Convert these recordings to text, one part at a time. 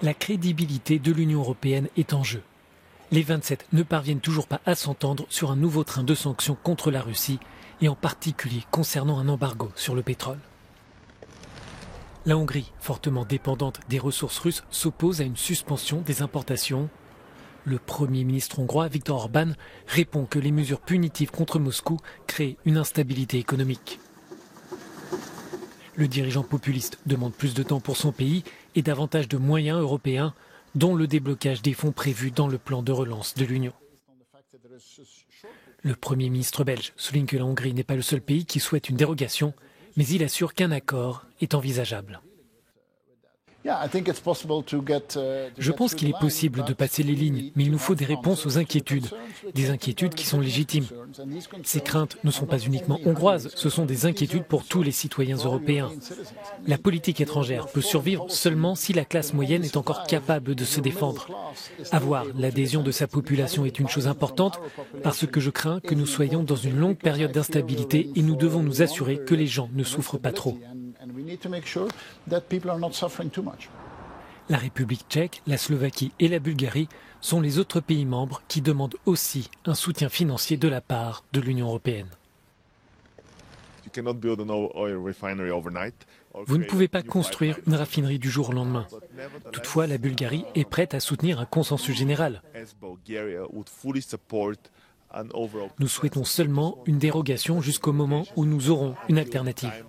La crédibilité de l'Union européenne est en jeu. Les 27 ne parviennent toujours pas à s'entendre sur un nouveau train de sanctions contre la Russie et en particulier concernant un embargo sur le pétrole. La Hongrie, fortement dépendante des ressources russes, s'oppose à une suspension des importations. Le Premier ministre hongrois, Viktor Orbán, répond que les mesures punitives contre Moscou créent une instabilité économique. Le dirigeant populiste demande plus de temps pour son pays et davantage de moyens européens, dont le déblocage des fonds prévus dans le plan de relance de l'Union. Le Premier ministre belge souligne que la Hongrie n'est pas le seul pays qui souhaite une dérogation, mais il assure qu'un accord est envisageable. Je pense qu'il est possible de passer les lignes, mais il nous faut des réponses aux inquiétudes qui sont légitimes. Ces craintes ne sont pas uniquement hongroises, ce sont des inquiétudes pour tous les citoyens européens. La politique étrangère peut survivre seulement si la classe moyenne est encore capable de se défendre. Avoir l'adhésion de sa population est une chose importante, parce que je crains que nous soyons dans une longue période d'instabilité et nous devons nous assurer que les gens ne souffrent pas trop. La République tchèque, la Slovaquie et la Bulgarie sont les autres pays membres qui demandent aussi un soutien financier de la part de l'Union européenne. Vous ne pouvez pas construire une raffinerie du jour au lendemain. Toutefois, la Bulgarie est prête à soutenir un consensus général. Nous souhaitons seulement une dérogation jusqu'au moment où nous aurons une alternative.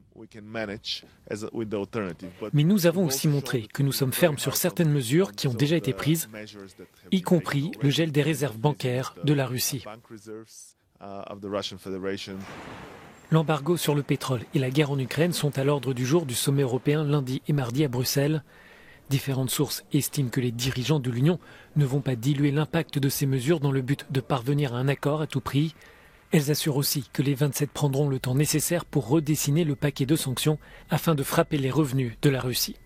Mais nous avons aussi montré que nous sommes fermes sur certaines mesures qui ont déjà été prises, y compris le gel des réserves bancaires de la Russie. L'embargo sur le pétrole et la guerre en Ukraine sont à l'ordre du jour du sommet européen lundi et mardi à Bruxelles. Différentes sources estiment que les dirigeants de l'Union ne vont pas diluer l'impact de ces mesures dans le but de parvenir à un accord à tout prix. Elles assurent aussi que les 27 prendront le temps nécessaire pour redessiner le paquet de sanctions afin de frapper les revenus de la Russie.